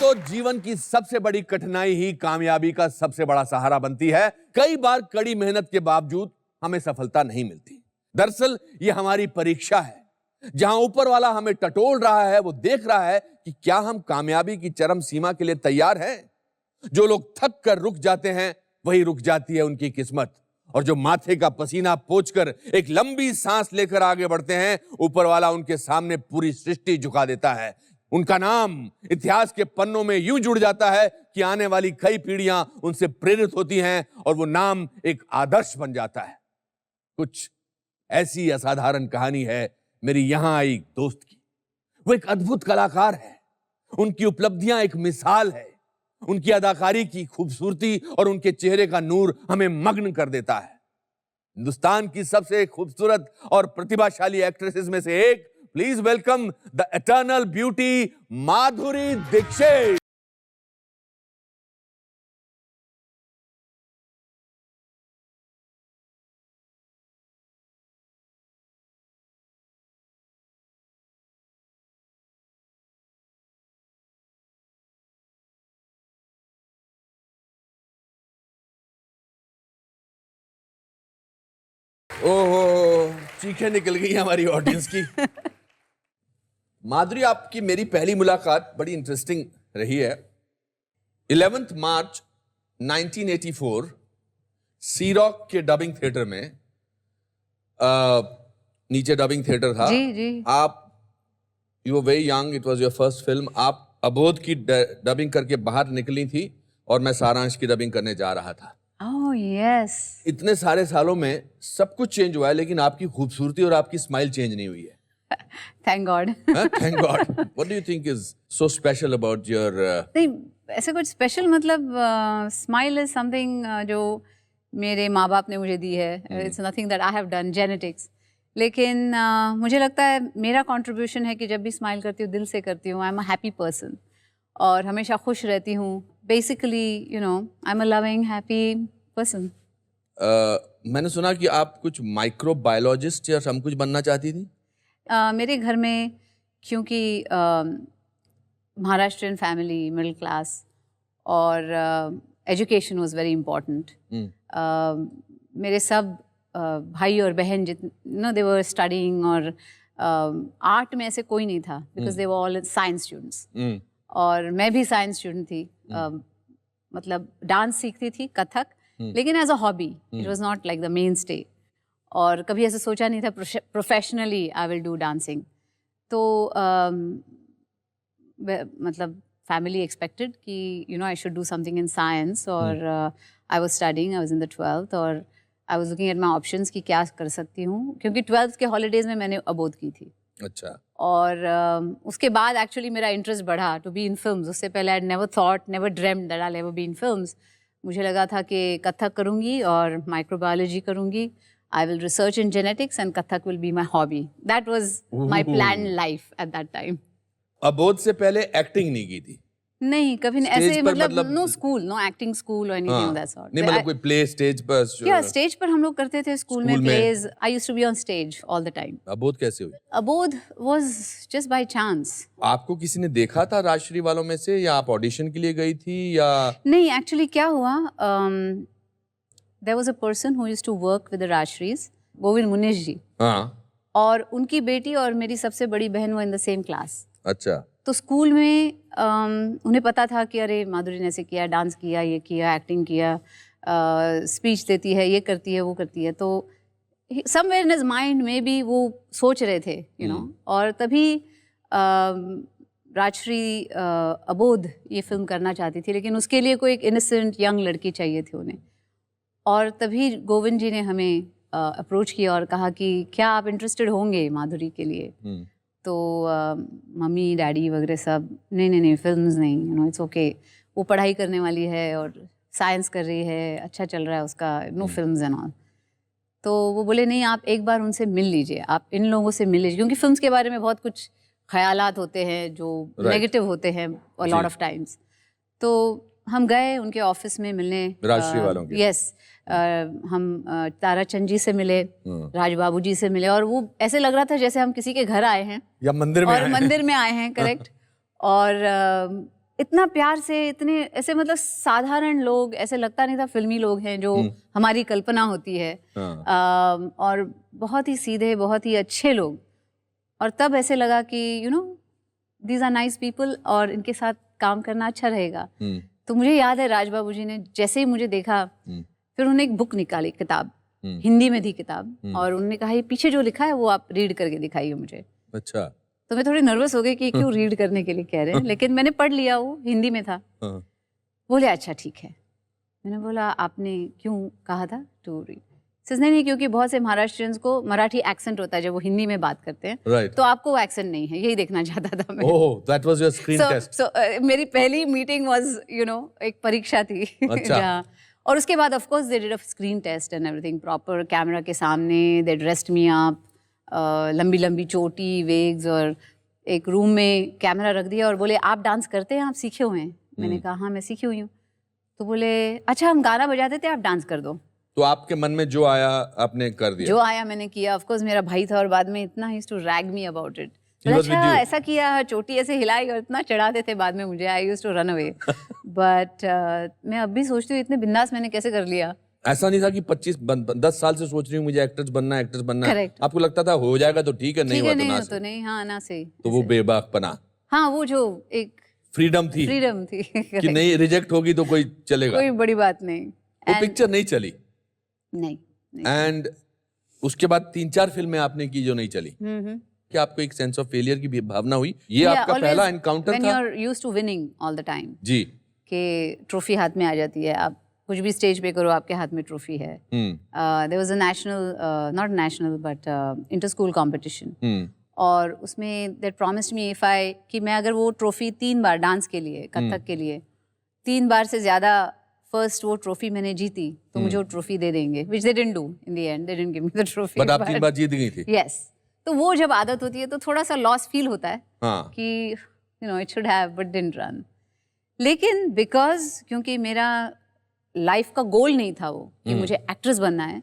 दोस्तों, जीवन की सबसे बड़ी कठिनाई ही कामयाबी का सबसे बड़ा सहारा बनती है। कई बार कड़ी मेहनत के बावजूद हमें सफलता नहीं मिलती। दरअसल ये हमारी परीक्षा है, जहां ऊपर वाला हमें टटोल रहा है। वो देख रहा है कि क्या हम कामयाबी की चरम सीमा के लिए तैयार हैं। जो लोग थक कर रुक जाते हैं, वही रुक जाती है उनकी किस्मत। और जो माथे का पसीना पोंछकर एक लंबी सांस लेकर आगे बढ़ते हैं, ऊपर वाला उनके सामने पूरी सृष्टि झुका देता है। उनका नाम इतिहास के पन्नों में यूं जुड़ जाता है कि आने वाली कई पीढ़ियां उनसे प्रेरित होती हैं और वो नाम एक आदर्श बन जाता है। कुछ ऐसी असाधारण कहानी है मेरी यहां आई दोस्त की। वो एक अद्भुत कलाकार है। उनकी उपलब्धियां एक मिसाल है। उनकी अदाकारी की खूबसूरती और उनके चेहरे का नूर हमें मग्न कर देता है। हिंदुस्तान की सबसे खूबसूरत और प्रतिभाशाली एक्ट्रेसेस में से एक, please welcome the eternal beauty Madhuri Dixit. ओहो, चीखें निकल गई हमारी ऑडियंस की। माधुरी, आपकी मेरी पहली मुलाकात बड़ी इंटरेस्टिंग रही है। 11 मार्च 1984 सी रॉक के डबिंग थिएटर में, नीचे डबिंग थिएटर था। जी। आप, you were very young, it was your first film. आप अबोध की डबिंग करके बाहर निकली थी और मैं सारांश की डबिंग करने जा रहा था। Oh yes. इतने सारे सालों में सब कुछ चेंज हुआ है, लेकिन आपकी खूबसूरती और आपकी स्माइल चेंज नहीं हुई है। Thank God. Thank God. What do you think is so special about your? नहीं, ऐसे कुछ स्पेशल मतलब स्माइल इज समथिंग जो मेरे माँ बाप ने मुझे दी है। It's nothing that I have done, genetics. लेकिन मुझे लगता है मेरा कंट्रीब्यूशन है कि जब भी स्माइल करती हूँ दिल से करती हूँ। I am a happy person और हमेशा खुश रहती हूँ। Basically you know I am a loving happy person. मैंने सुना कि आप कुछ माइक्रोबायोलॉजिस्ट या सब कुछ बनना चाहती थी। मेरे घर में, क्योंकि महाराष्ट्रियन फैमिली, मिडिल क्लास, और एजुकेशन वाज वेरी इम्पोर्टेंट। मेरे सब भाई और बहन जितने दे वर स्टडीइंग, और आर्ट में ऐसे कोई नहीं था because they were all science students. और मैं भी साइंस स्टूडेंट थी। मतलब डांस सीखती थी, कथक, लेकिन as a hobby, it was not like the mainstay. और कभी ऐसे सोचा नहीं था professionally I will do dancing. तो मतलब फैमिली एक्सपेक्टेड कि you know I should do something in science. और I was studying, I was in the 12th, और I was looking at my options कि क्या कर सकती हूँ, क्योंकि 12th के हॉलीडेज में मैंने अबोध की थी। अच्छा। और उसके बाद एक्चुअली मेरा इंटरेस्ट बढ़ा टू बी इन फिल्म्स। उससे पहले I never thought, never dreamed that I will ever be in films. मुझे लगा था कि कथक करूँगी और माइक्रोबायोलॉजी करूँगी। I will research in genetics and Kathak will be my hobby. That was my planned life at that time. अबोध से पहले एक्टिंग नहीं की थी? नहीं, कभी नहीं। ऐसे मतलब no school, no acting school और एनीथिंग ऑफ दैट सॉर्ट। नहीं, मतलब कोई प्ले स्टेज पर? या स्टेज पर हम लोग करते थे स्कूल में plays. I used to be on stage all the time. Abodh कैसे हुई? अबोध वाज जस्ट बाय चांस। आपको किसी ने देखा था राजश्री वालों में से, या आप ऑडिशन के लिए गई थी, या? नहीं, एक्चुअली क्या हुआ, there was a person who used to work with the Rajshris, Govind Munish जी। हाँ। और उनकी बेटी और मेरी सबसे बड़ी बहन वो इन द सेम क्लास। अच्छा। तो स्कूल में उन्हें पता था कि अरे माधुरी ने ऐसे किया, डांस किया, ये किया, एक्टिंग किया, स्पीच देती है, ये करती है, वो करती है। तो समवेयर इन हिज माइंड में भी वो सोच रहे थे, यू नो। और तभी राजश्री अबोध ये फिल्म करना चाहती थी, लेकिन उसके लिए कोई एक इनोसेंट यंग लड़की चाहिए थी उन्हें। और तभी गोविंद जी ने हमें अप्रोच किया और कहा कि क्या आप इंटरेस्टेड होंगे माधुरी के लिए। तो मम्मी डैडी वगैरह सब, नहीं फिल्म्स नहीं, यू नो इट्स ओके, वो पढ़ाई करने वाली है और साइंस कर रही है, अच्छा चल रहा है उसका, नो फिल्म्स एंड ऑल। तो वो बोले नहीं, आप एक बार उनसे मिल लीजिए, आप इन लोगों से मिल लीजिए, क्योंकि फिल्म्स के बारे में बहुत कुछ ख्यालात होते हैं जो नेगेटिव होते हैं अ लॉट ऑफ टाइम्स। तो हम गए उनके ऑफिस में मिलने, राजश्री वालों के। यस। हम ताराचंद जी से मिले, राज बाबू जी से मिले, और वो ऐसे लग रहा था जैसे हम किसी के घर आए हैं या मंदिर में और मंदिर में आए हैं, करेक्ट। और इतना प्यार से, इतने ऐसे मतलब साधारण लोग, ऐसे लगता नहीं था फिल्मी लोग हैं जो हमारी कल्पना होती है। और बहुत ही सीधे, बहुत ही अच्छे लोग। और तब ऐसे लगा कि you know these are nice people और इनके साथ काम करना अच्छा रहेगा। तो मुझे याद है राज बाबू जी ने जैसे ही मुझे देखा, फिर उन्होंने एक बुक निकाली, किताब, हिंदी में थी किताब, और उन्होंने कहा ये पीछे जो लिखा है वो आप रीड करके दिखाइए मुझे। अच्छा। तो मैं थोड़ी नर्वस हो गई कि क्यों रीड करने के लिए कह रहे हैं, लेकिन मैंने पढ़ लिया, वो हिंदी में था। बोले अच्छा ठीक है। मैंने बोला आपने क्यों कहा था टू रीड? नहीं, क्योंकि बहुत से महाराष्ट्रियंस को मराठी एक्सेंट होता है जब वो हिंदी में बात करते हैं, right. तो आपको वो एक्सेंट नहीं है, यही देखना चाहता था मैं। ओह, that was your screen test. मेरी पहली मीटिंग वाज एक परीक्षा थी। अच्छा। जहाँ, और उसके बाद of course they did a screen test and everything, proper camera के सामने, दे ड्रेस्ड मी अप, लंबी लंबी चोटी, वेग्स, और एक रूम में कैमरा रख दिया और बोले आप डांस करते हैं, आप सीखे हुए हैं? मैंने कहा हाँ मैं सीखी हुई हूँ। तो बोले अच्छा हम गाना बजाते थे, आप डांस कर दो। तो आपके मन में जो आया आपने कर दिया? जो आया मैंने किया। ऑफ कोर्स मेरा भाई था और बाद में इतना ही to rag me about it. अच्छा ऐसा किया, चोटी ऐसे हिलाई और इतना चढ़ाते थे बाद में मुझे, I used to run away. But मैं अब भी सोचती हूँ इतने बिंदास मैंने कैसे कर लिया। ऐसा नहीं था कि 10 साल से सोच रही हूँ मुझे एक्ट्रेस बनना है, एक्ट्रेस बनना है। Correct. आपको लगता था हो जाएगा तो ठीक है, नहीं हुआ तो नहीं, हाँ ना सही। तो वो बेबाकपना, हाँ वो जो एक फ्रीडम थी कि नहीं, रिजेक्ट होगी तो कोई चलेगा, कोई बड़ी बात नहीं। वो पिक्चर नहीं चली। नहीं। एंड उसके बाद 3-4 फिल्में आपने की जो नहीं चली। क्या आपको एक सेंस ऑफ फेलियर की भी भावना हुई? ये आपका पहला एनकाउंटर था? When you're used to winning all the time, जी, कि ट्रॉफी हाथ में आ जाती है, आप कुछ भी स्टेज पे करो आपके हाथ में ट्रॉफी है। There was a national, not national but inter school competition, और उसमें they promised me कि मैं अगर वो ट्रॉफी 3 बार डांस के लिए, कथक के लिए 3 बार से ज्यादा फर्स्ट वो ट्रॉफी मैंने जीती तो मुझे वो ट्रॉफी दे देंगे, which they didn't do in the end, they didn't give me the trophy. But आप 3 बार जीत गई थी। Yes. तो वो जब आदत होती है तो थोड़ा सा लॉस फील होता है। हाँ। कि you no it should have but didn't run. लेकिन बिकॉज क्योंकि मेरा लाइफ का गोल नहीं था वो कि मुझे एक्ट्रेस बनना है,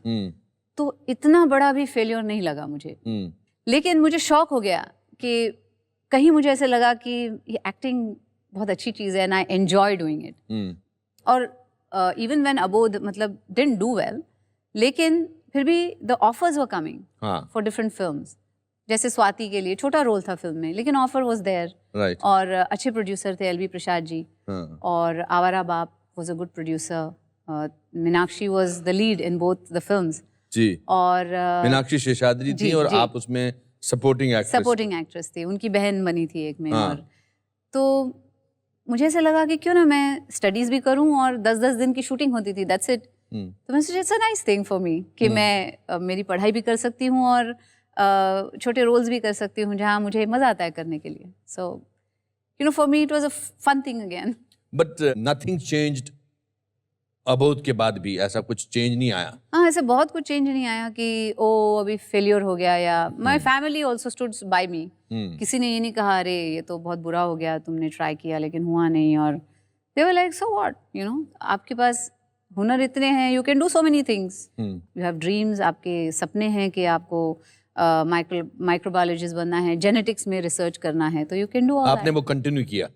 तो इतना बड़ा भी फेलियर नहीं लगा मुझे। लेकिन मुझे शौक हो गया कि कहीं मुझे ऐसे लगा कि ये एक्टिंग बहुत अच्छी चीज़ है, and I enjoy doing it. और इवन व्हेन अबोध मतलब डिडंट डू वेल, लेकिन फिर भी the offers were coming for different films. जैसे स्वाति के लिए छोटा रोल था फिल्म में, लेकिन ऑफर वाज देयर। और अच्छे प्रोड्यूसर थे एलवी प्रसाद जी, और Awara Baap was a good producer. Meenakshi was the lead in both the films ji. और मीनाक्षी शेषाद्री थी और आप उसमें सपोर्टिंग एक्ट्रेस थी, उनकी बहन बनी थी एक में। और तो मुझे ऐसा लगा कि क्यों ना मैं स्टडीज भी करूं, और 10-10 दिन की शूटिंग होती थी, दैट्स इट। तो मैं सोचा it's a nice thing for me कि मैं मेरी पढ़ाई भी कर सकती हूँ और छोटे रोल्स भी कर सकती हूँ जहाँ मुझे मजा आता है करने के लिए। So you know for me it was a fun thing again. But nothing changed. Abodh के बाद भी ऐसा कुछ चेंज नहीं आया? हाँ, ऐसे बहुत कुछ चेंज नहीं आया कि ओ अभी फेलियर हो गया, या my family also stood by me. किसी ने ये नहीं कहा अरे ये तो बहुत बुरा हो गया, तुमने ट्राई किया लेकिन हुआ नहीं। और they were like so what, you know आपके पास हुनर इतने हैं, you can do so many things, you have dreams, आपके सपने हैं कि आपको माइक्रोबायोलॉजिस्ट बनना है, जेनेटिक्स में रिसर्च करना है, तो you can do all that. आपने वो कंटिन्यू किया?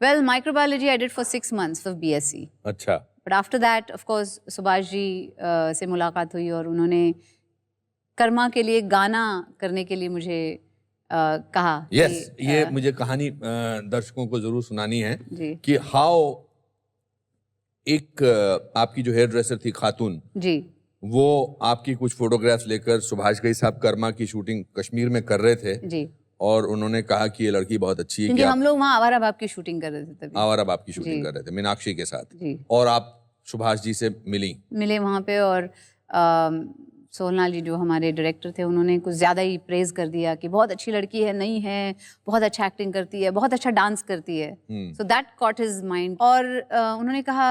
Well microbiology I did for 6 months for BSc। अच्छा। But after that of course Subhash ji से मुलाकात हुई और उन्होंने कर्मा के लिए गाना करने के लिए मुझे कहा। यस, ये मुझे कहानी दर्शकों को जरूर सुनानी है जी। कि हाउ एक आपकी जो हेयर ड्रेसर थी खातून जी, वो आपकी कुछ फोटोग्राफ्स लेकर सुभाष घई साहब कर्मा की शूटिंग कश्मीर में कर रहे थे जी, और उन्होंने कहा कि ये लड़की बहुत अच्छी है। क्योंकि हम लोग वहाँ आवारा बाप की शूटिंग कर रहे थे तभी। आवारा बाप की शूटिंग कर रहे थे मीनाक्षी के साथ जी। और आप सुभाष जी से मिले वहाँ पे, और सोहनलाल जी जो हमारे डायरेक्टर थे उन्होंने कुछ ज़्यादा ही प्रेज कर दिया कि बहुत अच्छी लड़की है, नहीं है, बहुत अच्छा एक्टिंग करती है, बहुत अच्छा डांस करती है। So that cot his mind. और उन्होंने कहा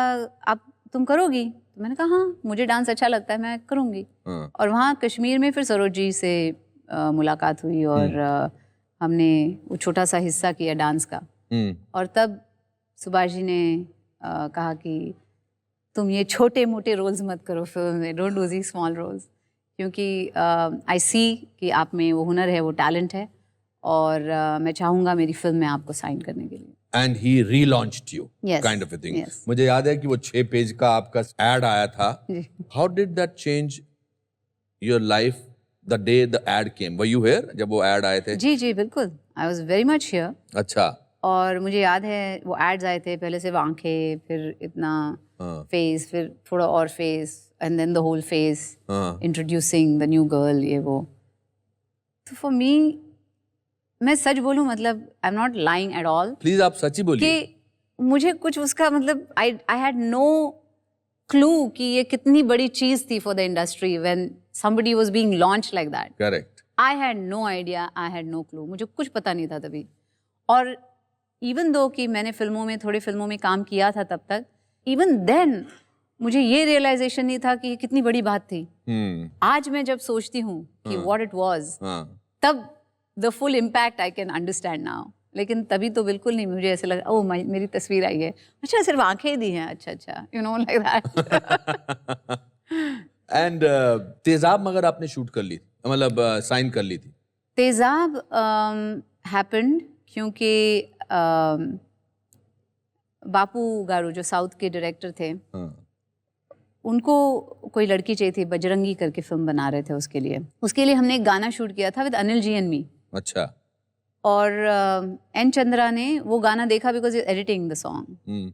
आप तुम करोगी? तो मैंने कहा हाँ मुझे डांस अच्छा लगता है, मैं करूँगी। और वहाँ कश्मीर में फिर सरोज जी से मुलाकात हुई और हमने वो छोटा सा हिस्सा किया डांस का। और तब सुभाष जी ने कहा कि तुम ये छोटे मोटे रोल्स मत करो फिल्म में, don't do the small roles, क्योंकि आई सी कि आप में वो हुनर है, वो टैलेंट है, और मैं चाहूँगा मेरी फिल्म में आपको साइन करने के लिए। and he relaunched you, Yes, kind of a thing. yes. मुझे याद है कि वो 6 पेज का आपका ad आया था. How did that change your life the day the ad came? Were you here जब वो ad आए थे? जी जी बिल्कुल, I was very much here. अच्छा. और मुझे याद है वो एड्स आए थे, पहले सिर्फ आंखें, फिर इतना फेस, फिर थोड़ा और face, and then the whole face, introducing the new girl, ये वो. तो फॉर मी, मैं सच बोलूं, मतलब I am not lying at all, please आप सच ही बोलिए. कि मुझे कुछ उसका मतलब आई हैड नो क्लू कि ये कितनी बड़ी चीज थी for the industry when somebody was being launched like that. Correct. I had no idea, I had no clue. मुझे कुछ पता नहीं था तभी. और इवन दो कि मैंने थोड़ी फिल्मों में काम किया था तब तक, इवन देन मुझे ये रियलाइजेशन नहीं था कि ये कितनी बड़ी बात थी. आज मैं जब सोचती हूँ कि व्हाट इट वाज, तब the full impact I can understand now. लेकिन तभी तो बिल्कुल नहीं. मुझे ऐसे लगा, ओह मेरी तस्वीर आई है, अच्छा सिर्फ आंखें दी हैं, अच्छा, you know, like that. And तेजाब मगर आपने शूट कर ली थी, मतलब साइन कर ली थी? तेजाब हैपेंड क्योंकि बापू गारू जो साउथ के डायरेक्टर थे, उनको कोई लड़की चाहिए थी, बजरंगी करके फिल्म बना रहे थे. उसके लिए हमने एक गाना शूट किया था with Anil ji and me. अच्छा. और एन चंद्रा ने वो गाना देखा बिकॉज एडिटिंग द सॉन्ग.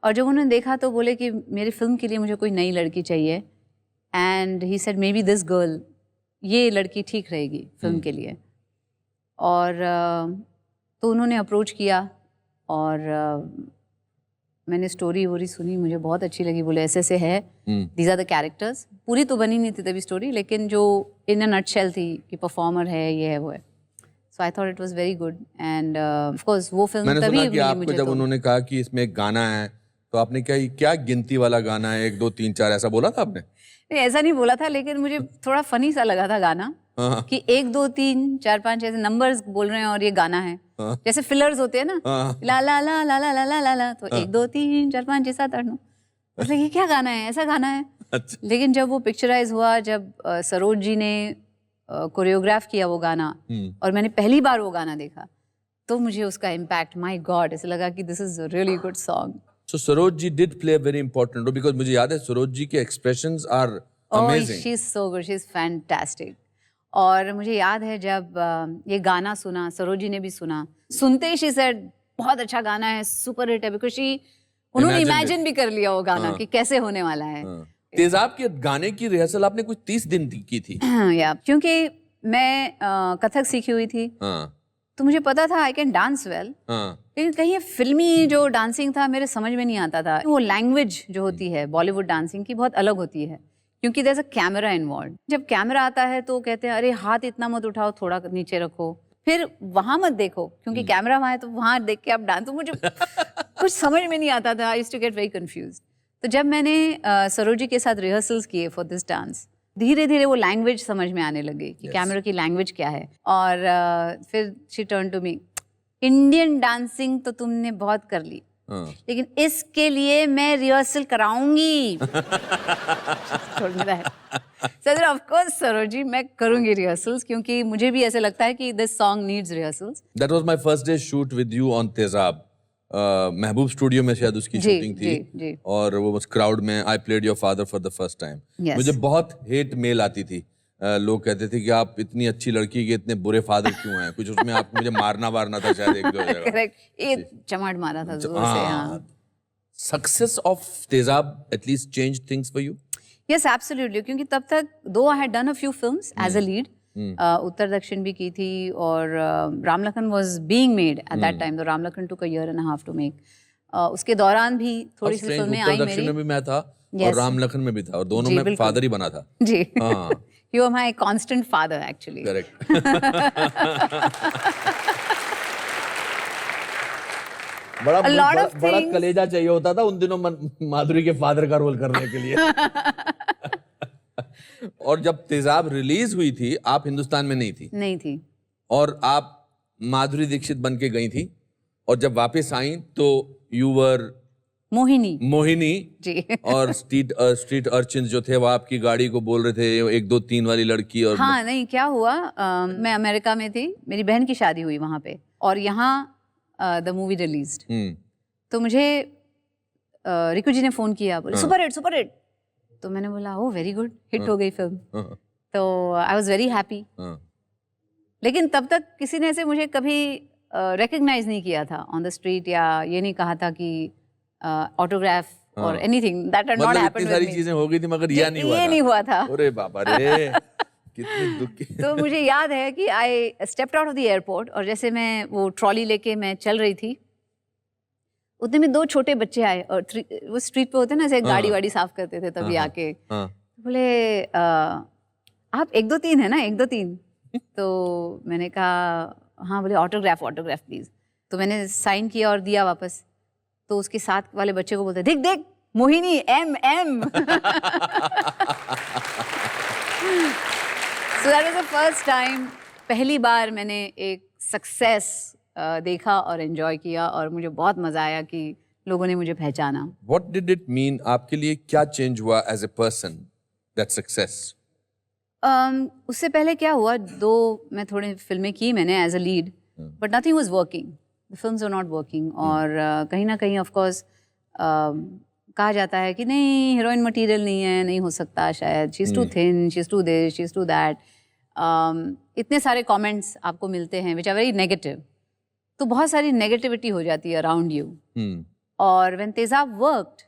और जब उन्होंने देखा तो बोले कि मेरी फिल्म के लिए मुझे कोई नई लड़की चाहिए. And he said may be this girl, ये लड़की ठीक रहेगी फिल्म के लिए. और तो उन्होंने अप्रोच किया और मैंने स्टोरी वोरी सुनी, मुझे बहुत अच्छी लगी. बोले ऐसे ऐसे है, दीज आर द कैरेक्टर्स. पूरी तो बनी नहीं थी तभी स्टोरी, लेकिन जो इन अ नटशेल थी कि परफॉर्मर है, ये है, वो है. So I thought it was very good. And of course वो फिल्म मैंने तभी सुना कि आपको जब तो, उन्होंने कहा कि इसमें एक गाना है, तो आपने क्या गिनती वाला गाना है, 1 2 3 4 ऐसा बोला था आपने? नहीं, ऐसा नहीं बोला था, लेकिन मुझे थोड़ा फनी सा लगा था गाना, कि 1 2 3 4 5 ऐसे नंबर्स बोल रहे हैं और ये गाना है. जैसे फिलर्स होते हैं ना, ला ला ला ला ला ला ला ला ला, तो 1 2 3 4 5 6 7 8 9, मतलब ये क्या गाना है, ऐसा गाना है. अच्छा. लेकिन जब वो पिक्चराइज हुआ, जब सरोज जी ने कोरियोग्राफ किया वो गाना, और मैंने पहली बार वो गाना देखा, तो मुझे उसका इम्पैक्ट, माय गॉड, ऐसे लगा कि this is a really good song. So Saroj ji did play a very important role because मुझे याद है सरोज जी के expressions are amazing. Oh, she's so good, she's fantastic. और मुझे याद है जब ये गाना सुना, सरोज जी ने भी सुना, सुनते ही she said बहुत अच्छा गाना है, सुपर हिट है, because उन्होंने इमेजिन भी कर लिया वो गाना कि कैसे होने वाला है. तेजाब के गाने की रिहर्सल आपने कुछ 30 दिन की थी? या क्योंकि मैं कथक सीखी हुई थी, तो मुझे पता था आई कैन डांस वेल, लेकिन कहीं ये फिल्मी जो डांसिंग था मेरे समझ में नहीं आता था. वो लैंग्वेज जो होती है बॉलीवुड डांसिंग की बहुत अलग होती है, क्योंकि there is a camera involve. जब कैमरा आता है तो कहते हैं अरे हाथ इतना मत उठाओ, थोड़ा नीचे रखो, फिर वहां मत देखो क्योंकि कैमरा वहां है, तो वहां देख के आप डांस. तो मुझे कुछ समझ में नहीं आता था, I used to get very confused. तो जब मैंने सरोजी के साथ रिहर्सल्स किए फॉर दिस डांस, धीरे धीरे वो लैंग्वेज समझ में आने लगी कि कैमरा की लैंग्वेज क्या है. और फिर she turn to me, Indian dancing तो तुमने बहुत कर ली, लेकिन इसके लिए मैं रिहर्सल कराऊंगी. ऑफ कोर्स सरोजी, मैं करूंगी रिहर्सल्स, क्योंकि मुझे भी ऐसे लगता है कि this song needs rehearsals. That was my first day shoot with you on तेजाब. महबूब स्टूडियो में शायद उसकी शूटिंग थी. जी. और वो उस क्राउड में I played your father for the first time. मुझे बहुत हेट मेल आती थी. लोग कहते थे कि आप इतनी अच्छी लड़की के इतने बुरे फादर क्यों हैं, कुछ उसमें आप मुझे मारना था शायद 1-2 जगह. करेक्ट, ये चमाट मारा था जोर से. हां. Success of Tezaab at least changed things for you? Yes, absolutely, क्योंकि तब तक though I had done a few films as a lead, Uttar Dakshin भी की थी, और Ram Lakhan was being made at that time. तो Ram Lakhan took a year and a half to make. उसके दौरान भी थोड़ी सी फिल्में आई मेरी. उत्तर दक्षिण में भी मैं था और राम लखन में भी था, और दोनों में फादर ही बना था. जी. You are my constant father, actually. Correct. बड़ा कलेजा चाहिए होता था उन दिनों माधुरी के फादर का रोल करने के लिए. और जब तेजाब रिलीज हुई थी, आप हिंदुस्तान में नहीं थी? नहीं थी. और आप माधुरी दीक्षित बन के गई थी, और जब वापस आई तो यू वर मोहिनी जी. और स्ट्रीट अर्चिन्स जो थे वो आपकी गाड़ी को बोल रहे थे 1 2 3 वाली लड़की. और हाँ, नहीं, क्या हुआ, मैं अमेरिका में थी, मेरी बहन की शादी हुई वहाँ पे, और यहाँ द मूवी रिलीज्ड, तो मुझे रिकू जी ने फ़ोन किया, बोले सुपर हिट सुपर हिट। तो मैंने बोला ओ वेरी गुड, हिट हो गई फिल्म। तो आई वाज वेरी हैप्पी। लेकिन तब तक किसी ने ऐसे मुझे कभी रिकग्नाइज नहीं किया था ऑन द स्ट्रीट, या ये नहीं कहा था कि ऑटोग्राफ और एनीथिंग, दैट हैड नॉट मतलब हैपेंड इतनी विद सारी मी। चीजें हो गई थी मगर यह नहीं हुआ था। अरे बाबा रे, कितनी दुख की। तो मुझे याद है कि I stepped out of the airport, और जैसे मैं वो ट्रॉली लेके मैं चल रही थी, उतने में 2 छोटे बच्चे आए, और वो स्ट्रीट पे होते ना ऐसे गाड़ी वाड़ी साफ करते थे तभी आके, बोले आप 1 2 3 है ना, 1 2 3। तो मैंने कहा हाँ। बोले ऑटोग्राफ ऑटोग्राफ प्लीज। तो मैंने साइन किया और दिया वापस। तो उसके साथ वाले बच्चे को बोलते देख देख मोहिनी एम एम। So that was the first time, पहली बार मैंने एक सक्सेस देखा और एंजॉय किया, और मुझे बहुत मजा आया कि लोगों ने मुझे पहचाना। What did it mean? आपके लिए क्या चेंज हुआ as a person, that success? उससे पहले क्या हुआ, मैं थोड़ी फिल्में की मैंने as a lead, but nothing was working, the films were not working. और कहीं ना कहीं ऑफ कोर्स कहा जाता है कि नहीं हीरोइन मटेरियल नहीं है, नहीं हो सकता शायद, she is too thin, she is too this, she is too that. इतने सारे कमेंट्स आपको मिलते हैं विच आर वेरी नेगेटिव, तो बहुत सारी नेगेटिविटी हो जाती है अराउंड यू। और व्हेन तेजाब वर्कड,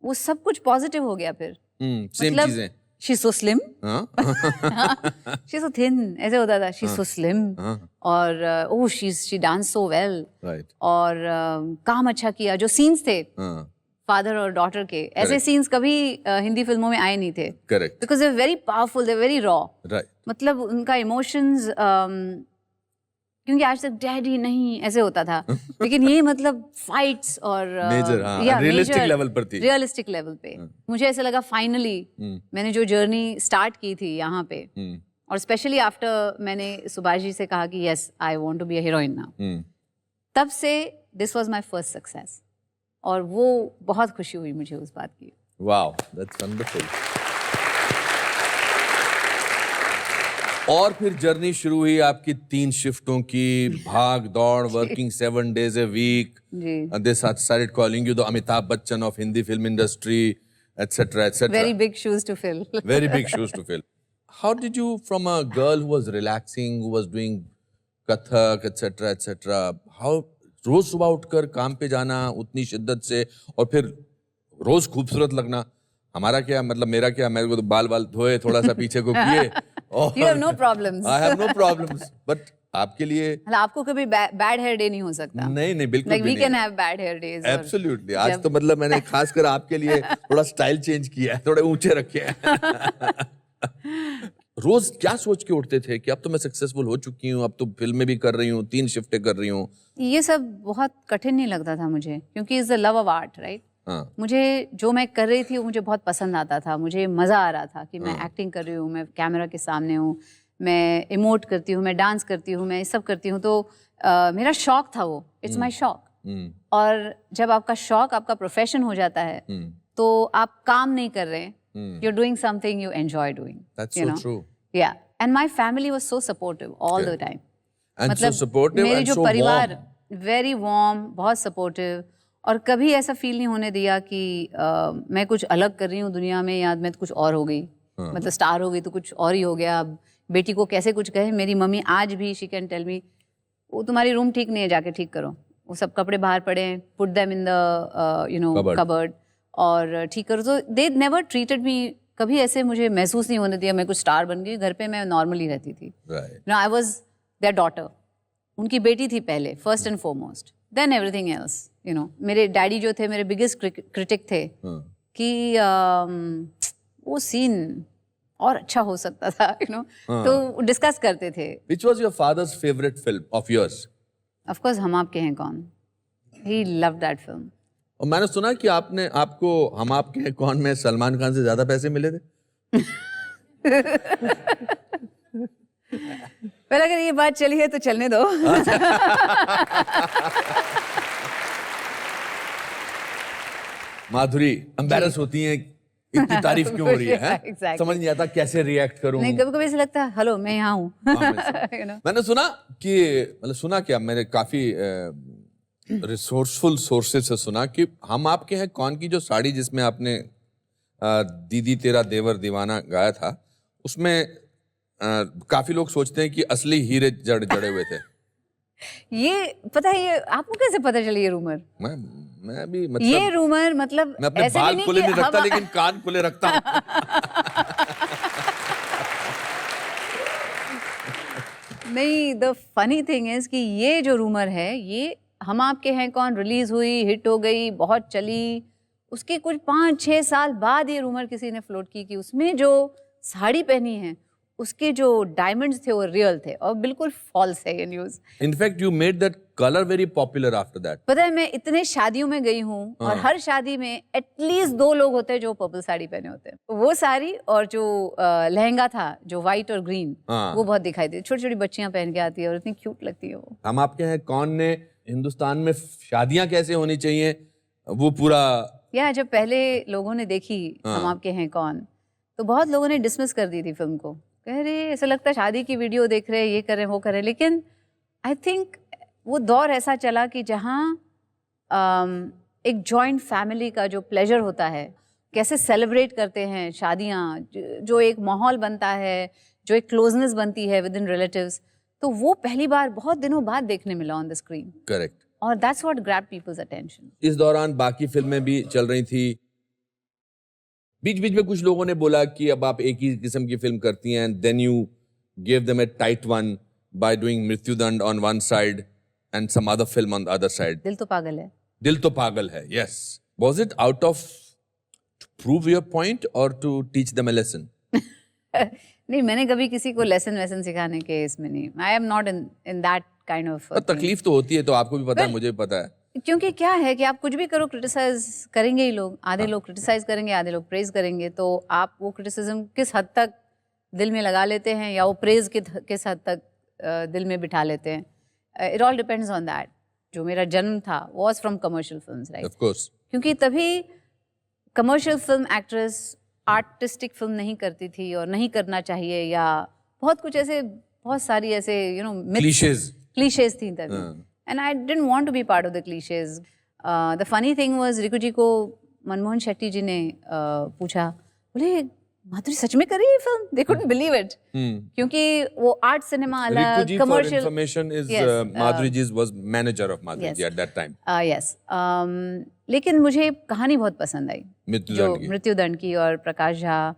वो सब कुछ पॉजिटिव हो गया फिर। सेम मतलब चीजें। She so slim, she so thin, ऐसे होता था, शी सो स्लिम, और ओह शी डांस सो वेल, और काम अच्छा किया। जो सीन्स थे फादर और डॉटर के, ऐसे सीन्स कभी हिंदी फिल्मों में आए नहीं थे। Correct. Because they very powerful, they very raw. Right. मतलब उनका इमोशंस, क्योंकि आज तक डैडी नहीं ऐसे होता था, लेकिन ये मतलब फाइट्स और मेजर, रियलिस्टिक लेवल पर थी। रियलिस्टिक लेवल पे मुझे ऐसा लगा फाइनली मैंने जो जर्नी स्टार्ट की थी यहाँ पे, और स्पेशली आफ्टर मैंने सुभाष जी से कहा कि yes I want to be a heroine now, तब से this was my first success, और वो बहुत खुशी हुई मुझे उस बात की। Wow, that's wonderful. और फिर जर्नी शुरू हुई आपकी 3 शिफ्टों की, भाग दौड़, working 7 days a week. They started calling you the Amitabh Bachchan of Hindi film industry, etc., etc. Very big shoes to fill. Very big shoes to fill. How did you, from a girl who was relaxing, who was doing Kathak, etc., etc., how रोज सुबह उठकर काम पे जाना उतनी शिद्दत से, और फिर रोज खूबसूरत लगना? हमारा क्या मतलब, मेरा क्या, मेरे को तो बाल धोए, थोड़ा सा पीछे को किए, और You have no problems. I have no problems. But आपके लिए मतलब आपको कभी बैड हेयर डे नहीं हो सकता? नहीं बिल्कुल like भी we नहीं। can have bad hair days. Absolutely. आज तो मतलब मैंने खासकर आपके लिए थोड़ा स्टाइल चेंज किया है, थोड़े ऊंचे रखे हैं। रोज क्या सोच के उठते थे कि अब तो मैं सक्सेसफुल हो चुकी हूँ, अब तो फिल्में भी कर रही हूँ, 3 शिफ्टें कर रही हूँ? ये सब बहुत कठिन नहीं लगता था मुझे, क्योंकि is the love of art, right? मुझे जो मैं कर रही थी वो मुझे बहुत पसंद आता था, मुझे मज़ा आ रहा था कि मैं एक्टिंग कर रही हूँ, मैं कैमरा के सामने हूँ, मैं इमोट करती हूँ, मैं डांस करती हूँ, मैं ये सब करती हूँ। तो मेरा शौक था वो, इट्स माई शौक। और जब आपका शौक आपका प्रोफेशन हो जाता है तो आप काम नहीं कर रहे हैं, you are doing something you enjoy doing. That's so true. Yeah, and my family was so supportive all the time. And मतलब so supportive मेरे and जो so परिवार warm. वेरी वार्म, बहुत सपोर्टिव, और कभी ऐसा फील नहीं होने दिया कि मैं कुछ अलग कर रही हूँ दुनिया में, या मैं तो कुछ और हो गई, मतलब स्टार हो गई तो कुछ और ही हो गया। अब बेटी को कैसे कुछ कहे, मेरी मम्मी आज भी शी कैन टेल मी, वो तुम्हारी रूम ठीक नहीं है, जाके ठीक करो, वो सब कपड़े बाहर पड़े हैं, put them in the cupboard और ठीक करो। तो दे नेवर ट्रीटेड मी, कभी ऐसे मुझे महसूस नहीं होने दिया मैं कुछ स्टार बन गई। घर पे मैं नॉर्मली रहती थी। आई वॉज देयर डॉटर, उनकी बेटी थी पहले, first and foremost, then everything else. मेरे डैडी जो थे मेरे बिगेस्ट क्रिटिक थे कि वो सीन और अच्छा हो सकता था, तो डिस्कस करते थे। Which was your father's favorite film of yours? Of course, हम आपके हैं कौन, he loved that film. और मैंने सुना कि आपको हम आपके हैं कौन में सलमान खान से ज्यादा पैसे मिले थे। पर अगर ये बात चली है तो चलने दो। माधुरी एम्बैरस होती हैं, इतनी तारीफ क्यों हो रही है? Exactly. समझ नहीं आता कैसे रिएक्ट करूं। नहीं, कभी कभी ऐसा लगता है हेलो मैं यहाँ हूँ। मैंने सुना कि, मतलब सुना क्या, मेरे काफी रिसोर्सफुल सोर्सेज से सुना कि हम आपके हैं कौन की जो साड़ी जिसमें आपने दीदी तेरा देवर दीवाना गाया था, उसमें काफी लोग सोचते हैं कि असली हीरे जड़े हुए थे। ये पता है, ये आपको कैसे पता चली ये रूमर? मैं भी मतलब ये रूमर मतलब मैं अपने ऐसे भी बाल नहीं खुले कि नहीं रखता हम- लेकिन कान खुले रखता हूं। नहीं, द फनी थिंग इज कि ये जो रूमर है, ये हम आपके हैं कौन रिलीज हुई, हिट हो गई, बहुत चली, उसके कुछ 5-6 साल बाद ये रूमर किसी ने फ्लोट की कि उसमें जो साड़ी पहनी है उसके जो डायमंड्स थे वो रियल थे, और बिल्कुल फॉल्स है ये news. In fact you made that colour very popular after that. पता है, मैं इतने शादियों में गई हूँ और हर शादी में एटलीस्ट 2 लोग होते हैं जो पर्पल साड़ी पहने होते हैं। वो साड़ी और जो लहंगा था जो व्हाइट और ग्रीन, हाँ। वो बहुत दिखाई देती, छोटी छोटी बच्चियां पहन के आती है और इतनी क्यूट लगती है वो। हम आपके हैं कौन ने हिंदुस्तान में शादियां कैसे होनी चाहिए वो पूरा या जब पहले लोगों ने देखी हम आपके हैं कौन, तो बहुत लोगों ने डिसमिस कर दी थी फिल्म को, कह रहे ऐसा लगता है शादी की वीडियो देख रहे हैं, ये कर रहे हैं, वो कर रहे हैं। लेकिन आई थिंक वो दौर ऐसा चला कि जहाँ एक जॉइंट फैमिली का जो प्लेजर होता है, कैसे सेलिब्रेट करते हैं शादियाँ, जो एक माहौल बनता है, जो एक क्लोजनेस बनती है विद इन रिलेटिव्स, तो वो पहली बार बहुत दिनों बाद देखने मिला ऑन द स्क्रीन, करेक्ट। और that's what grab people's attention. इस दौरान बाकी फिल्में भी चल रही थी, बीच बीच में कुछ लोगों ने बोला कि अब आप एक ही किस्म की फिल्म करती हैं, then you give them a tight one by doing Mrityudand on one side and some other film on the other side. Dil To Pagal Hai. Dil To Pagal Hai, yes. Was it out of to prove your point और to teach them a lesson? नहीं, मैंने कभी किसी को lesson वैसन सिखाने के इसमें नहीं, आई am not in that kind of. तकलीफ तो होती है, तो आपको भी पता है, मुझे भी पता है। क्योंकि क्या है कि आप कुछ भी करो, क्रिटिसाइज करेंगे ही लोग, आधे लोग क्रिटिसाइज करेंगे, आधे लोग प्रेज करेंगे, तो आप वो क्रिटिसिज्म किस हद तक दिल में लगा लेते हैं या वो प्रेज किस हद तक दिल में बिठा लेते हैं, it all depends on that. जो मेरा जन्म था was from commercial films, right? Of course. क्योंकि तभी commercial film actress artistic film नहीं करती थी और नहीं करना चाहिए, या बहुत कुछ ऐसे, बहुत सारी ऐसे क्लीशेज थी तभी, and I didn't want to be part of the cliches. The funny thing was, Riku ji को मनमोहन शेट्टी जी ने पूछा, बोले माधुरी सच में कर रही है film? They couldn't believe it, क्योंकि वो आर्ट सिनेमा अलग, commercial. Information is Madhuri ji was manager of Madhuri ji at that time. Yes, लेकिन मुझे कहानी बहुत पसंद आई जो मृत्युदंड की, और Prakash Jha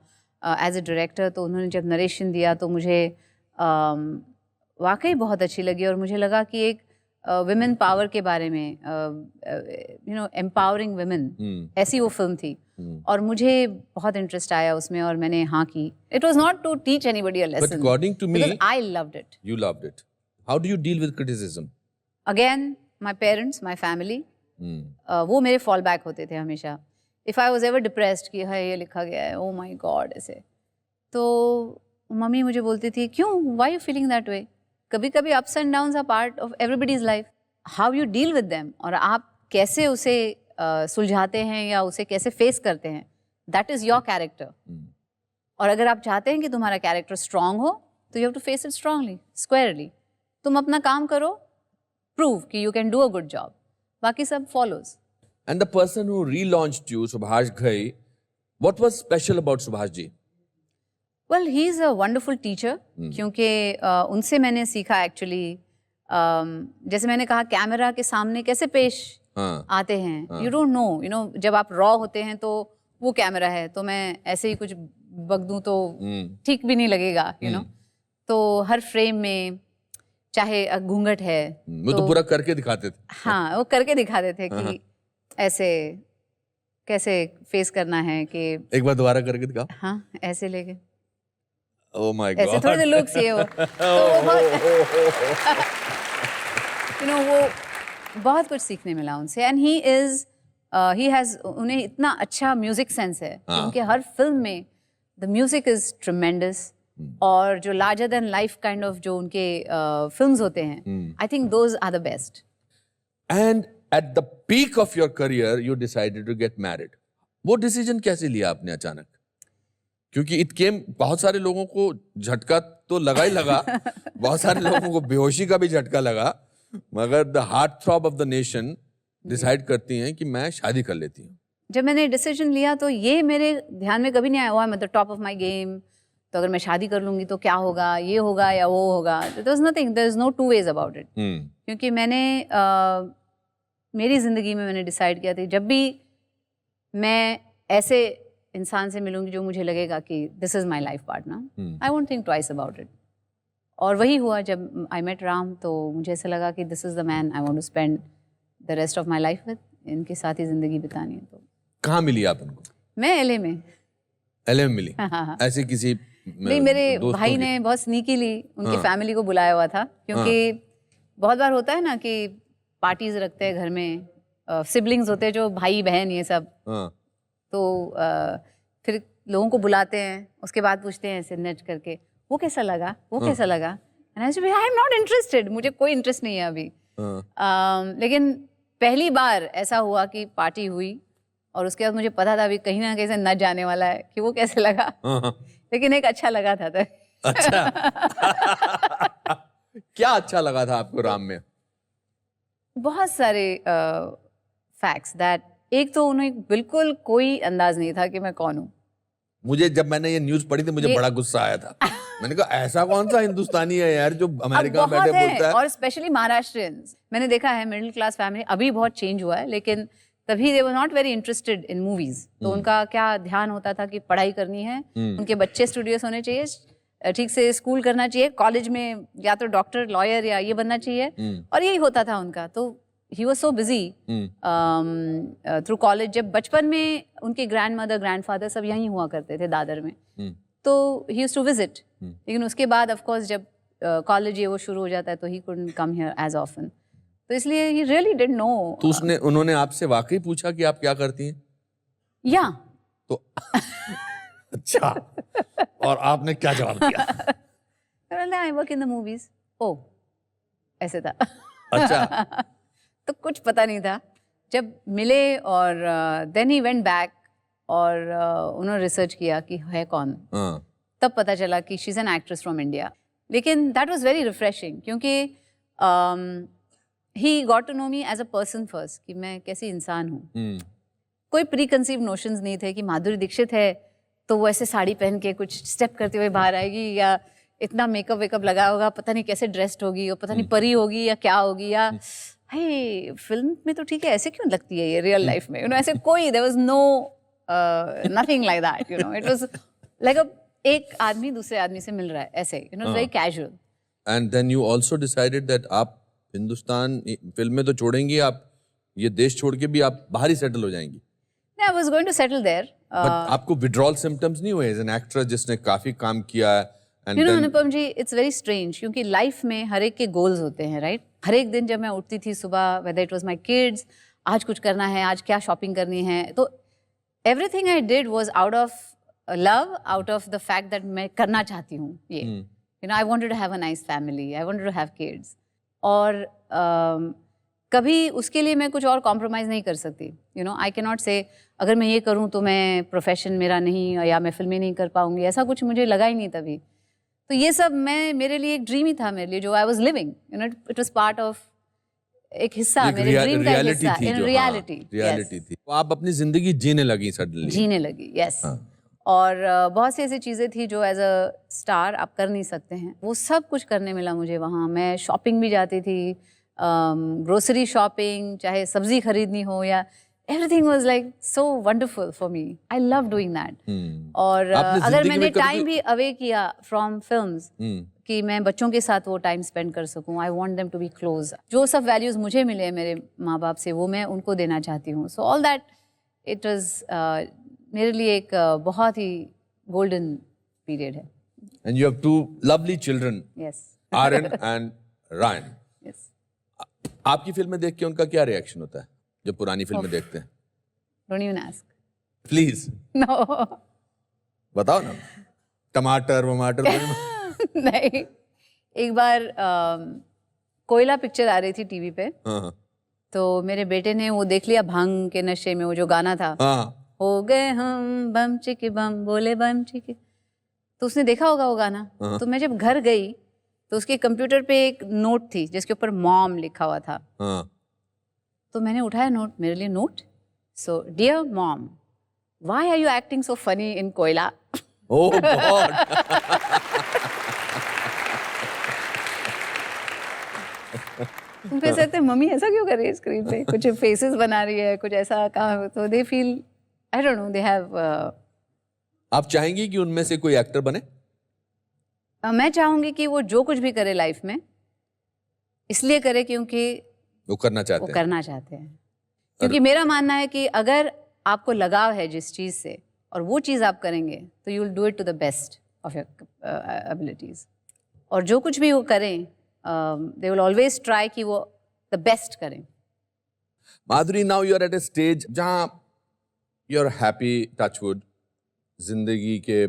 as a director, तो उन्होंने जब नरेशन दिया तो मुझे वाकई बहुत अच्छी लगी, और मुझे लगा कि एक विमेन पावर के बारे में, यू नो, एम्पावरिंग विमेन, ऐसी वो फिल्म थी, और मुझे बहुत इंटरेस्ट आया उसमें, और मैंने हाँ की। It was not to teach anybody a lesson, but according to me I loved it. You loved it. How do you deal with criticism? Again, my parents, my family, वो मेरे फॉल बैक होते थे हमेशा। If I was ever depressed कि है ये लिखा गया है, ओ माय गॉड, ऐसे, तो मम्मी मुझे बोलती थी, क्यों, why you feeling that way? कभी कभी ups and downs are part of everybody's life, how you deal with them, और आप कैसे उसे सुलझाते हैं या उसे कैसे फेस करते हैं, दैट इज योर कैरेक्टर। और अगर आप चाहते हैं कि तुम्हारा कैरेक्टर स्ट्रांग हो, तो you have to face it strongly, squarely. तुम अपना काम करो, प्रूव कि you can do a good job, बाकी सब follows. And the person who relaunched you, Subhash Ghai, what was special about Subhash ji? Well, he is a wonderful teacher, क्योंकि उनसे मैंने सीखा एक्चुअली, जैसे मैंने कहा, कैमरा के सामने कैसे पेश आते हैं, you don't know, you know, जब आप रॉ होते हैं तो वो कैमरा है, तो मैं ऐसे ही कुछ बक दूं तो ठीक भी नहीं लगेगा, यू नो। तो हर फ्रेम में, चाहे घूंघट है, वो तो पूरा करके दिखाते थे। हाँ, वो करके दिखाते थे कि ऐसे कैसे फेस करना है, कि एक बार दोबारा करके दिखाओ। हाँ, ऐसे लेके, ओह माय गॉड, ऐसे थोड़े से लुक्स ये हो, तो वो बहुत यू नो, वो बहुत कुछ सीखने मिला उनसे। एंड ही हैज, उन्हें इतना अच्छा म्यूजिक सेंस है, क्योंकि हर फिल्म में द म्यूजिक इज ट्रेमेंडस, और जो larger than life kind of जो उनके फिल्म्स होते हैं, I think those are the best. And at the peak of your career you decided to get married. वो डिसीजन कैसे लिया आपने अचानक? क्योंकि इट केम, बहुत सारे लोगों को झटका तो लगा ही लगा, बहुत सारे लोगों को बेहोशी का भी झटका लगा, मगर the heart throb of the nation decide करती हैं कि मैं शादी कर लेती हूँ? जब मैंने डिसीजन लिया तो ये मेरे ध्यान में कभी नहीं आया हुआ मतलब टॉप ऑफ माय गेम, तो अगर मैं शादी कर लूंगी तो क्या होगा, ये होगा या वो होगा. There was nothing, there is no two ways about it. क्योंकि मैंने मेरी ज़िंदगी में मैंने डिसाइड किया था जब भी मैं ऐसे इंसान से मिलूंगी जो मुझे लगेगा कि this is my life partner, I won't think twice about it. और वही हुआ जब आई मेट राम, तो मुझे ऐसा लगा कि this is the man I want to spend the rest of my life with. इनके साथ ही ज़िंदगी बितानी है. तो कहाँ मिली आप उनको? मैं एलए में. एलए में मिली? हाँ. ऐसे किसी नहीं, मेरे भाई ने बहुत स्नीकीली उनकी फैमिली को बुलाया हुआ था. क्योंकि बहुत बार होता है ना कि पार्टीज रखते हैं घर में, सिबलिंग्स होते हैं जो भाई बहन ये सब. तो फिर लोगों को बुलाते हैं, उसके बाद पूछते हैं ऐसे नच करके, वो कैसा लगा, वो कैसा लगा. And I said I am not interested, मुझे कोई इंटरेस्ट नहीं है अभी. लेकिन पहली बार ऐसा हुआ कि पार्टी हुई और उसके बाद मुझे पता था अभी कहीं ना कहीं से नच जाने वाला है कि वो कैसे लगा. लेकिन एक अच्छा लगा था. अच्छा. क्या अच्छा लगा था आपको राम में? बहुत सारे फैक्ट्स दैट, एक तो उन्हें बिल्कुल कोई अंदाज नहीं था कि मैं कौन हूँ. मुझे जब मैंने ये न्यूज़ पढ़ी थी मुझे बड़ा गुस्सा आया था. मैंने कहा ऐसा कौन सा हिंदुस्तानी है यार जो अमेरिका में बैठे बोलता है. और स्पेशली महाराष्ट्रियंस मैंने देखा है, मिडिल क्लास फैमिली. अभी बहुत चेंज हुआ है, लेकिन तभी they were not very interested in movies. तो उनका क्या ध्यान होता था कि पढ़ाई करनी है, उनके बच्चे स्टूडियस होने चाहिए, ठीक से स्कूल करना चाहिए, कॉलेज में या तो डॉक्टर, लॉयर या ये बनना चाहिए. और यही होता था उनका. तो he was so busy through college. जब बचपन में उनके ग्रैंड मदर, ग्रैंड फादर सब यहीं हुआ करते थे दादर में, तो ही यूज्ड टू विजिट. लेकिन उसके बाद ऑफ कोर्स जब कॉलेज ये वो शुरू हो जाता है तो he couldn't come here as often. तो इसलिए ही रियली डिडंट नो. तो उन्होंने आपसे वाकई पूछा कि आप क्या करती हैं? या तो अच्छा. और आपने क्या जवाब दिया? I work in the movies. ओ, ऐसे था. अच्छा. तो कुछ पता नहीं था. जब मिले और देन ही वेंट बैक और उन्होंने रिसर्च किया कि है कौन. तब पता चला कि she is an actress from India. लेकिन दैट वाज वेरी रिफ्रेशिंग क्योंकि he got to know me as a person first, कि मैं कैसी इंसान हूँ. कोई प्री कंसीव नोशंस नहीं थे कि माधुरी दीक्षित है तो वो ऐसे साड़ी पहन के कुछ स्टेप करते हुए बाहर आएगी, या इतना मेकअप वेकअप लगा होगा, पता नहीं कैसे ड्रेस्ड होगी, और पता नहीं परी होगी या क्या होगी, या हे फिल्म में तो ठीक है, ऐसे क्यों लगती है ये रियल लाइफ में. ऐसे कोई, there was no nothing like that. It was like एक आदमी दूसरे आदमी से मिल रहा है ऐसे. Very casual. And then you also decided that आप हिंदुस्तान फिल्म में तो छोड़ेंगी, आप ये देश छोड़ के भी आप बाहर ही सेटल हो जाएंगी. I was going to settle there. But आपको withdrawal symptoms नहीं हुए as an actress जिसने काफी काम किया है? अनुपम जी, इट्स वेरी स्ट्रेंज क्योंकि लाइफ में हर एक के गोल्स होते हैं, राइट. हर एक दिन जब मैं उठती थी सुबह, whether it was my kids, आज कुछ करना है, आज क्या शॉपिंग करनी है, तो everything I did was out of love, out of the fact that मैं करना चाहती हूँ ये. I wanted to have a nice family, I wanted to have kids. और कभी उसके लिए मैं कुछ और कॉम्प्रोमाइज़ नहीं कर सकती. आई कैन नॉट से अगर मैं ये करूँ तो मैं प्रोफेशन मेरा नहीं, या मैं फिल्में नहीं कर पाऊंगी, ऐसा कुछ मुझे लगा ही नहीं तभी. तो ये सब मेरे लिए एक ड्रीम ही था, मेरे लिए जो I was living. It was part of एक हिस्सा, मेरे ड्रीम का हिस्सा, इन रियलिटी थी. तो आप अपनी जिंदगी जीने लगी, सडनली जीने लगी. यस. और बहुत सी ऐसी चीज़ें थी जो एज अ स्टार आप कर नहीं सकते हैं, वो सब कुछ करने मिला मुझे वहाँ. मैं शॉपिंग भी जाती थी, ग्रोसरी शॉपिंग, चाहे सब्जी खरीदनी हो, या everything was like so wonderful for me. I love doing that. और अगर मैंने टाइम भी अवे किया फ्रॉम फिल्म्स कि मैं बच्चों के साथ वो टाइम स्पेंड कर सकूं, I want them to be close. जो सब वैल्यूज मुझे मिले मेरे माँ बाप से, वो मैं उनको देना चाहती हूँ. So all that it was मेरे लिए एक बहुत ही गोल्डन पीरियड है. And you have two lovely children, yes, Aryan and Ryan. Yes. आपकी फिल्में देख के उनका क्या रिएक्शन होता है जब पुरानी फिल्में देखते हैं? Don't even ask. Please. No. बताओ ना. टमाटर वमाटर नहीं. एक बार कोयला पिक्चर आ रही थी टीवी पे. तो मेरे बेटे ने वो देख लिया, भांग के नशे में वो जो गाना था, हो गए हम बम चिकी बम, बोले बम चिकी. तो उसने देखा होगा वो गाना. तो मैं जब घर गई तो उसके कंप्यूटर पे एक नोट थी जिसके ऊपर मॉम लिखा हुआ था. तो मैंने उठाया नोट, मेरे लिए note. So dear mom, why are you acting so funny in Koyla? Oh God. तुम फिर कहते मम्मी ऐसा क्यों कर रही है स्क्रीन पे, कुछ फेसेस बना रही है, कुछ ऐसा कहा, तो they feel, I don't know, they have. आप चाहेंगी कि उनमें से कोई एक्टर बने? मैं चाहूंगी कि वो जो कुछ भी करे लाइफ में, इसलिए करे क्योंकि वो करना चाहते वो हैं. करना चाहते हैं. क्योंकि मेरा मानना है कि अगर आपको लगाव है जिस चीज़ से और वो चीज़ आप करेंगे तो you will do it to the best of your abilities. और जो कुछ भी वो करें, दे विल ऑलवेज ट्राई कि वो द बेस्ट करें. Madhuri, now you are at a stage जहां यू आर हैप्पी, टचवुड, जिंदगी के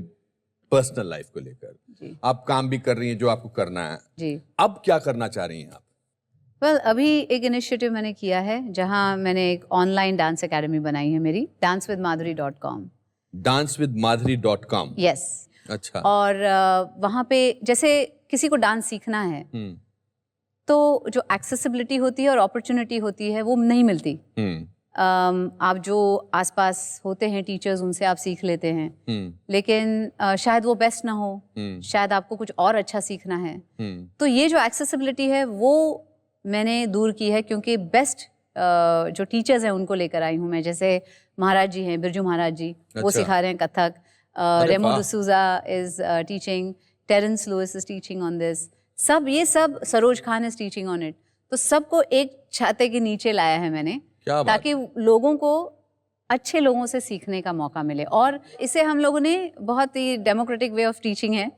पर्सनल लाइफ को लेकर. जी. आप काम भी कर रही हैं जो आपको करना है. जी. अब क्या करना चाह रही हैं आप? वेल, अभी एक इनिशिएटिव मैंने किया है जहां मैंने एक ऑनलाइन डांस एकेडमी बनाई है मेरी, dancewithmadhuri.com. dancewithmadhuri.com. यस. अच्छा. और वहाँ पे जैसे किसी को डांस सीखना है तो जो एक्सेसिबिलिटी होती है और अपॉर्चुनिटी होती है वो नहीं मिलती. आप जो आसपास होते हैं टीचर्स, उनसे आप सीख लेते हैं, लेकिन शायद वो बेस्ट ना हो, शायद आपको कुछ और अच्छा सीखना है. तो ये जो एक्सेसिबिलिटी है वो मैंने दूर की है, क्योंकि बेस्ट जो टीचर्स हैं उनको लेकर आई हूँ मैं. जैसे महाराज जी हैं, बिरजू महाराज जी, वो अच्छा. सिखा रहे हैं Kathak. Remo D'Souza is teaching, Terence Lewis is teaching on this. ये सब Saroj Khan is teaching on it. तो सबको एक छाते के नीचे लाया है मैंने, ताकि लोगों को अच्छे लोगों से सीखने का मौका मिले. और इसे हम लोगों ने बहुत ही डेमोक्रेटिक वे ऑफ टीचिंग है,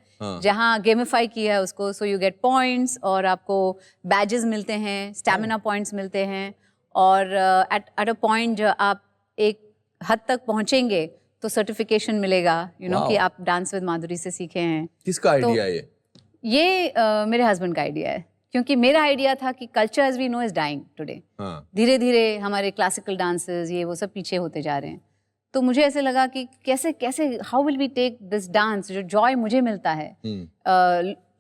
जहाँ गेमिफाई किया है उसको. सो यू गेट पॉइंट्स और आपको बैजेस मिलते हैं, स्टैमिना पॉइंट्स मिलते हैं. और एट अ पॉइंट जो आप एक हद तक पहुंचेंगे तो सर्टिफिकेशन मिलेगा, यू नो, कि आप डांस विद माधुरी से सीखे हैं. किसका आइडिया है ये मेरे हस्बैंड का आइडिया है, क्योंकि मेरा आइडिया था कि culture as we know is dying today. धीरे धीरे हमारे क्लासिकल डांसेस ये वो सब पीछे होते जा रहे हैं. तो मुझे ऐसे लगा कि कैसे how will we take this dance, जो जॉय मुझे मिलता है.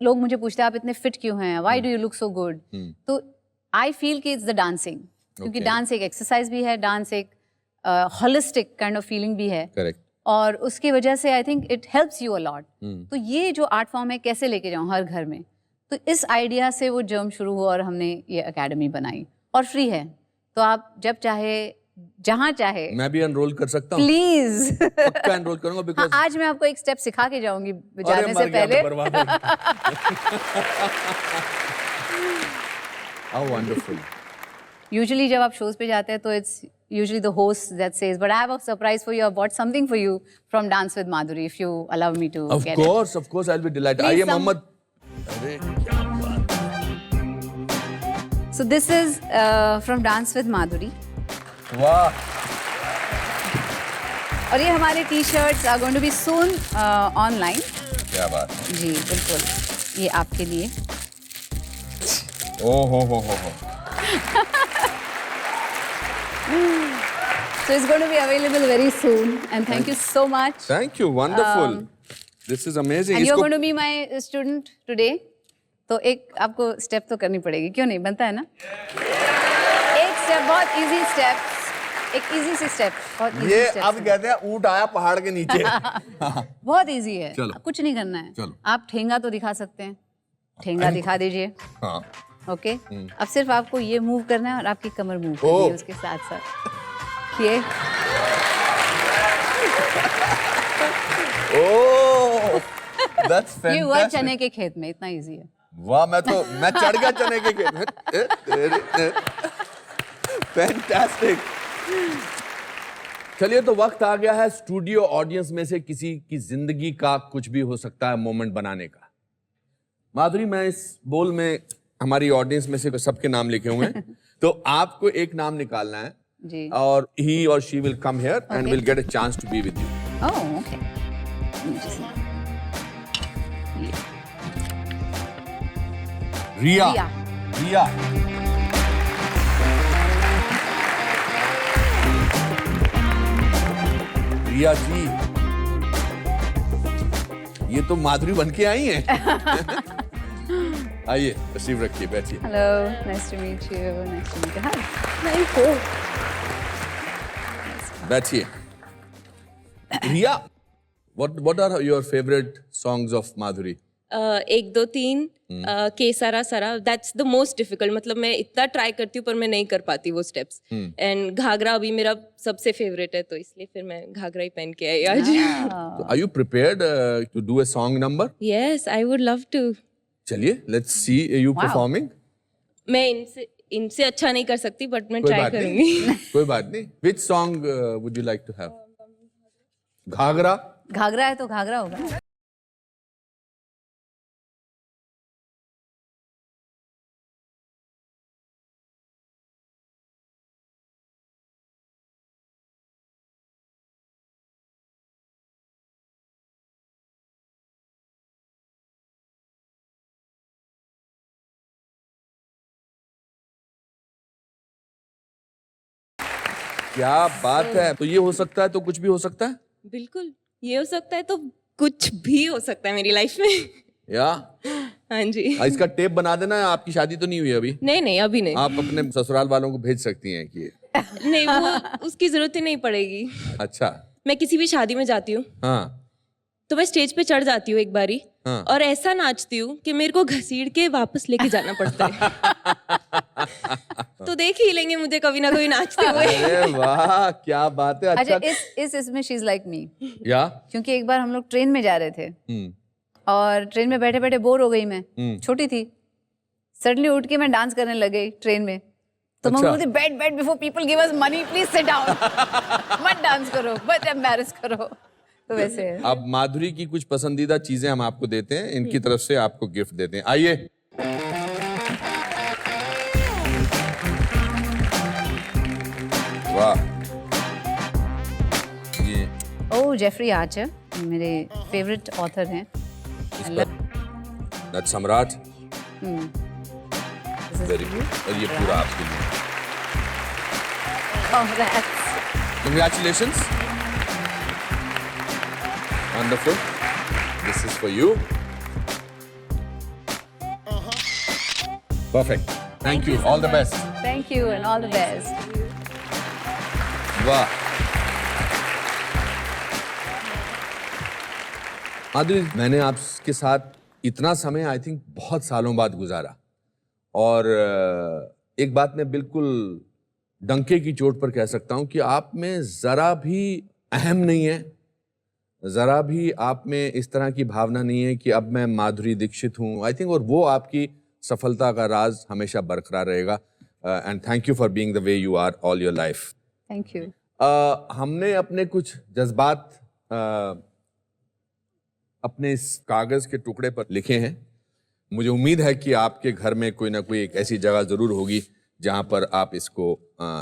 लोग मुझे पूछते हैं आप इतने फिट क्यों हैं, why do you look so good. तो आई फील कि इट्स द डांसिंग, क्योंकि डांस एक एक्सरसाइज भी है, डांस एक होलिस्टिक काइंड ऑफ फीलिंग भी है. करेक्ट. और उसकी वजह से I think it helps you a lot. तो ये जो आर्ट फॉर्म है कैसे लेके जाऊँ हर घर में, तो इस आइडिया से वो जर्म शुरू हुआ और हमने ये एकेडमी बनाई. और फ्री है, तो आप जब चाहे जहाँ चाहे. मैं भी एनरोल कर सकता हूँ? प्लीज. पक्का एनरोल करूंगा. बिकॉज़ आज मैं आपको एक स्टेप सिखा के जाऊंगी जाने से पहले. How wonderful. यूजुअली जब आप शोज पे जाते हैं तो it's usually the host that says, but I have a surprise for you. I bought something for you from Dance with Madhuri, if you allow me to get it. Of course, I'll be delighted. Please, I am Mohammed. अरे क्या बात. So this is from Dance with Madhuri. वाह. और ये हमारे T-shirts are going to be soon online. क्या बात. जी बिल्कुल, ये आपके लिए. ओ हो. So it's going to be available very soon, and thank you so much. Thank you, wonderful. This is amazing. And you're going to be my student today. तो एक आपको स्टेप तो करनी पड़ेगी, क्यों नहीं, बनता है ना? एक स्टेप, बहुत इजी स्टेप, एक इजी सी स्टेप, बहुत इजी ये स्टेप. अब कहते हैं ऊंट आया पहाड़ के नीचे. बहुत इजी है. चलो. कुछ नहीं करना है. चलो. आप ठेंगा तो दिखा सकते हैं, ठेंगा दिखा दीजिए. हाँ. ओके. अब सिर्फ आपको ये मूव करना है और आपकी कमर मूव करनी है उसके साथ साथ. ये ओह, that's fantastic. ये हुआ चने के खेत में, इतना इजी है. वाह, मैं चढ़ गया चने के खेत में. फैंटास्टिक. चलिए, तो वक्त आ गया है स्टूडियो ऑडियंस में से किसी की जिंदगी का कुछ भी हो सकता है मोमेंट बनाने का. माधुरी, मैं इस बोल में हमारी ऑडियंस में से सबके नाम लिखे हुए हैं. तो आपको एक नाम निकालना है जी. और he or she will come here and will get a chance to be with you. Oh, okay. रिया. रिया जी, ये तो माधुरी बन के आई हैं. आइए तशरीफ रखिए, बैठिए। Hello, nice to meet you, nice to meet you. Hi. बैठिए। Riya, what are your favorite songs of माधुरी? 1 2 3 केसरा सरा, दैट्स द मोस्ट डिफिकल्ट। मतलब मैं इतना ट्राई करती हूँ पर मैं नहीं कर पाती वो स्टेप्स। एंड घाघरा अभी मेरा सबसे फेवरेट है, तो इसलिए फिर मैं घाघरा ही पहन के आई आज। So are you prepared to do a song number? Yes, I would love to. चलिए, let's see you Wow. performing. मैं इनसे अच्छा नहीं कर सकती बट मैं कोई ट्राई बात करूंगी। नहीं, कोई बात नहीं। Which song would you like to have? Ghaghara? Ghaghara है तो घाघरा होगा। क्या बात है। तो ये हो सकता है तो कुछ भी हो सकता है। बिल्कुल, ये हो सकता है तो कुछ भी हो सकता है मेरी लाइफ में। या हाँ जी। इसका टेप बना देना है। आपकी शादी तो नहीं हुई अभी? नहीं नहीं, अभी नहीं। आप अपने ससुराल वालों को भेज सकती हैं कि नहीं, वो उसकी जरूरत ही नहीं पड़ेगी। अच्छा। मैं किसी भी शादी में जाती हूँ हाँ तो मैं स्टेज पे चढ़ जाती हूँ एक बारी, हाँ। और ऐसा नाचती हूँ कि मेरे को घसीट के वापस लेके जाना पड़ता है। तो देख ही लेंगे मुझे कभी ना कभी नाचते हुए। अरे वाह, क्या बात है। अच्छा, अच्छा, इसमें शी इज लाइक मी, या क्योंकि एक बार हम लोग ट्रेन में जा रहे थे हम्म, और ट्रेन में बैठे बैठे बोर हो गई मैं, छोटी थी। सडनली उठ के मैं डांस करने लग गई ट्रेन में। तो मैं अच्छा। बोलती बैठ बैठ, before people give us money please sit down, मत डांस करो, मत एम्बैरेस करो। तो वैसे है। अब माधुरी की कुछ पसंदीदा चीजें हम आपको देते हैं, इनकी तरफ से आपको गिफ्ट देते हैं। आइए। वाह, ये ओह, जेफरी आर्चर मेरे फेवरेट ऑथर हैं। इस पर नट सम्राट, वेरी गुड। और ये पूरा आपके लिए। Congratulations. Wonderful. This is for you. Perfect. Thank you. All the best. Thank you and all the best. वाह। माधुरी, मैंने आपके साथ इतना समय आई थिंक बहुत सालों बाद गुजारा, और एक बात मैं बिल्कुल डंके की चोट पर कह सकता हूं कि आप में जरा भी अहम नहीं है, जरा भी आप में इस तरह की भावना नहीं है कि अब मैं माधुरी दीक्षित हूं। आई थिंक, और वो आपकी सफलता का राज हमेशा बरकरार रहेगा। And thank you for being the way you are all your life. Thank you. हमने अपने कुछ जज्बात अपने इस कागज के टुकड़े पर लिखे हैं। मुझे उम्मीद है कि आपके घर में कोई ना कोई एक ऐसी जगह जरूर होगी जहां पर आप इसको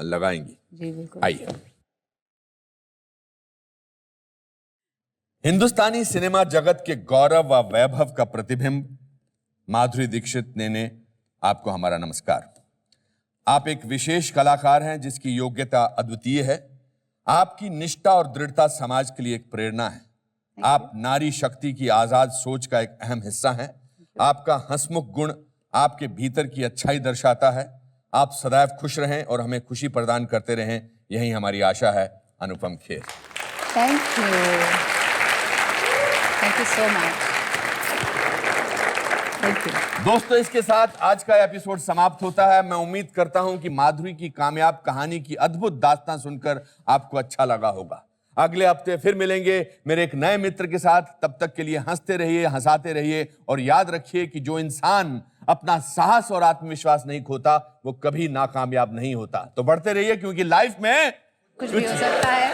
लगाएंगी। जी बिल्कुल। आइए। हिंदुस्तानी सिनेमा जगत के गौरव व वैभव का प्रतिबिंब माधुरी दीक्षित ने आपको हमारा नमस्कार। आप एक विशेष कलाकार हैं जिसकी योग्यता अद्वितीय है। आपकी निष्ठा और दृढ़ता समाज के लिए एक प्रेरणा है। आप नारी शक्ति की आजाद सोच का एक अहम हिस्सा हैं। आपका हंसमुख गुण आपके भीतर की अच्छाई दर्शाता है। आप सदैव खुश रहें और हमें खुशी प्रदान करते रहें, यही हमारी आशा है। Anupam Kher. Thank you so much. Thank you. दोस्तों, इसके साथ आज का एपिसोड समाप्त होता है। मैं उम्मीद करता हूं कि माधुरी की कामयाब कहानी की अद्भुत दास्तां सुनकर आपको अच्छा लगा होगा। अगले हफ्ते फिर मिलेंगे मेरे एक नए मित्र के साथ। तब तक के लिए हंसते रहिए, हंसाते रहिए, और याद रखिए कि जो इंसान अपना साहस और आत्मविश्वास नहीं खोता वो कभी नाकामयाब नहीं होता। तो बढ़ते रहिए, क्योंकि लाइफ में कुछ भी हो सकता है।